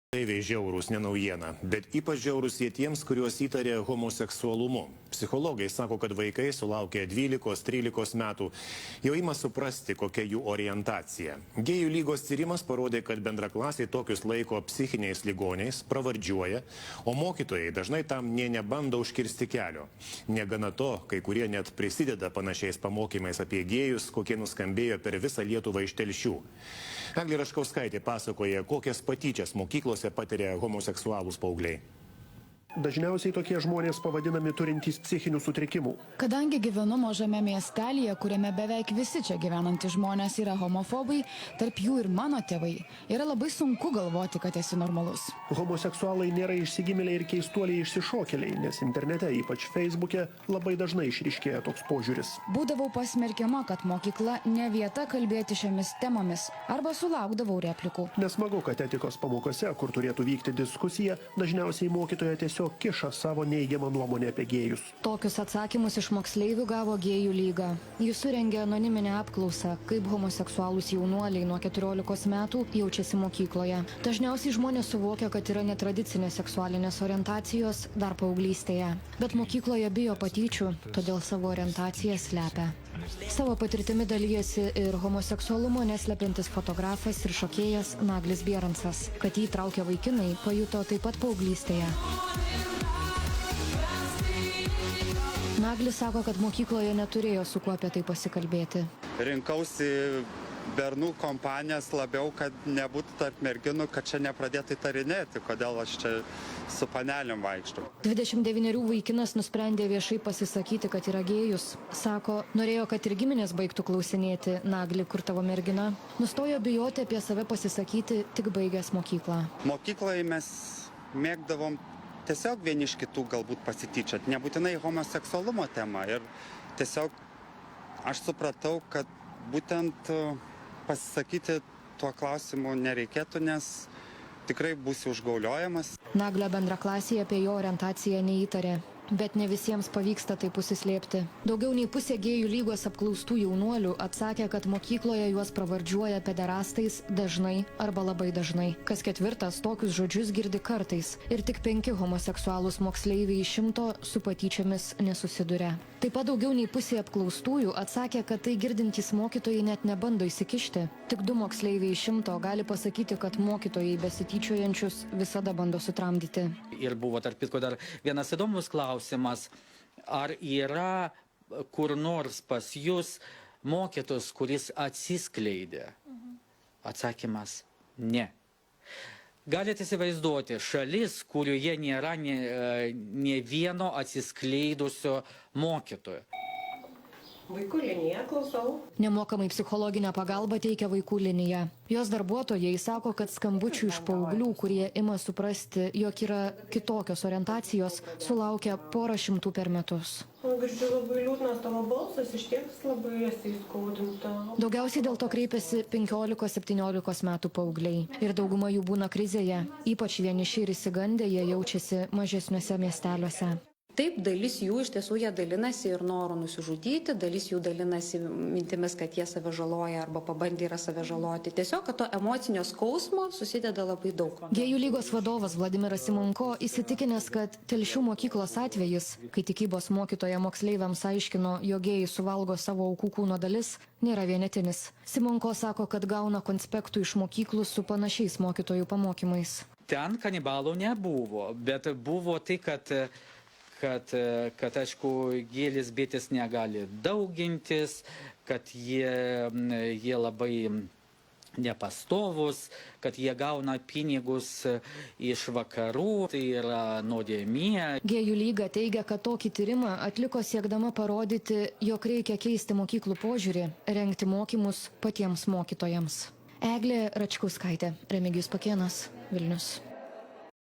Moksleiviai žiaurūs, ne naujiena, bet ypač žiaurūs jie tiems, kuriuos įtarė homoseksualumu. Psichologai sako, kad vaikai sulaukę 12-13 metų jau ima suprasti, kokia jų orientacija. Gėjų lygos tyrimas parodė, kad bendraklasiai tokius laiko psichiniais ligoniais, pravardžiuoja, o mokytojai dažnai tam nė nebando užkirsti kelio. Negana to, kai kurie net prisideda panašiais pamokymais apie gėjus, kokie nuskambėjo per visą Lietuvą iš Telšių. Eglė Raškauskaitė pasakoja, kokias patyčias mokyklose patiria homoseksualūs paaugliai. Dažniausiai tokie žmonės pavadinami turintys psichinių sutrikimų. Kadangi gyvenu mažame miestelėje, kuriame beveik visi čia gyvenantys žmonės yra homofobai, tarp jų ir mano tėvai, yra labai sunku galvoti, kad esi normalus. Homoseksualai nėra išsigimėliai ir keistuoliai išsišokėliai, nes internete, ypač Facebook'e, labai dažnai išryškėja toks požiūris. Būdavau pasmerkiama, kad mokykla ne vieta kalbėti šiomis temomis, arba sulaukdavau replikų. Nesmagu, kad etikos pamokose, kur turėtų vykti diskusija, dažniausiai mokytoja tiesiog kiša savo neigiamą nuomonę apie gėjus. Tokius atsakymus iš moksleivių gavo Gėjų lyga. Jis surengė anoniminę apklausą, kaip homoseksualūs jaunuoliai nuo 14 metų jaučiasi mokykloje. Dažniausiai žmonės suvokia, kad yra netradicinės seksualinės orientacijos dar paauglystėje. Bet mokykloje bijo patyčių, todėl savo orientaciją slepia. Savo patirtimi dalyjasi ir homoseksualumo neslepiantis fotografas ir šokėjas Naglis Bierancas. Kad jį traukia vaikinai, pajuto taip pat paauglystėje. Naglis sako, kad mokykloje neturėjo su kuo apie tai pasikalbėti. Rinkausi bernų kompanijas labiau, kad nebūtų tarp merginų, kad čia nepradėtų įtarinėti, kodėl aš čia su panelėm vaikštau. 29 vaikinas nusprendė viešai pasisakyti, kad yra gėjus. Sako, norėjo, kad ir giminės baigtų klausinėti: Nagli, kur tavo mergina? Nustojo bijoti apie save pasisakyti tik baigęs mokyklą. Mokykloje mes mėgdavom tiesiog vieni iš kitų galbūt pasityčiot, nebūtinai homoseksualumo tema. Ir tiesiog aš supratau, kad būtent pasisakyti tuo klausimu nereikėtų, nes tikrai būsi užgauliojamas. Naglio bendraklasėje apie jo orientaciją neįtarė. Bet ne visiems pavyksta tai pasislėpti. Daugiau nei pusė Gėjų lygos apklaustų jaunuolių atsakė, kad mokykloje juos pravardžiuoja pederastais dažnai arba labai dažnai. Kas ketvirtas tokius žodžius girdi kartais ir tik 5 homoseksualūs moksleiviai iš 100 su patyčiomis nesusiduria. Taip pat daugiau nei pusė apklaustųjų atsakė, kad tai girdintys mokytojai net nebando įsikišti. Tik 2 moksleiviai iš 100 gali pasakyti, kad mokytojai besityčiojančius visada bando sutramdyti. Ir buvo tarp kitko dar vienas įdomus klausimas, ar yra kur nors pas jūs mokytojas, kuris atsiskleidė? Atsakymas – ne. Galite įsivaizduoti šalis, kurioje nėra nė vieno atsiskleidusio mokytojo. Vaikų linija, klausau. Nemokamai psichologinę pagalbą teikia Vaikų linija. Jos darbuotojai sako, kad skambučių iš paauglių, kurie ima suprasti, jog yra kitokios orientacijos, sulaukia porą šimtų per metus. Girdžiu, labai liūdnas tavo balsas, iš ties labai esi įskaudinta. Daugiausiai dėl to kreipiasi 15-17 metų paaugliai. Ir dauguma jų būna krizėje. Ypač vieniši ir išsigandę jie jaučiasi mažesniuose miesteliuose. Taip, dalis jų iš tiesų jie dalinasi ir noru nusižudyti, dalis jų dalinasi mintimis, kad jie save žaloja arba pabandė yra save žaloti. Tiesiog, kad to emocinio skausmo susideda labai daug. Gėjų lygos vadovas Vladimiras Simonko įsitikinęs, kad Telšių mokyklos atvejis, kai tikybos mokytoja moksleiviams aiškino, jog gėjai suvalgo savo aukų kūno dalis, nėra vienetinis. Simonko sako, kad gauna konspektų iš mokyklų su panašiais mokytojų pamokymais. Ten kanibalų nebuvo, bet buvo tai, kad aišku, gėlės bitės negali daugintis, kad jie labai nepastovus, kad jie gauna pinigus iš vakarų, tai yra nuodėmė. Gėjų lyga teigia, kad tokį tyrimą atliko siekdama parodyti, jog reikia keisti mokyklų požiūrį, rengti mokymus patiems mokytojams. Eglė Račkauskaitė, Remigijus Pakėnas, Vilnius.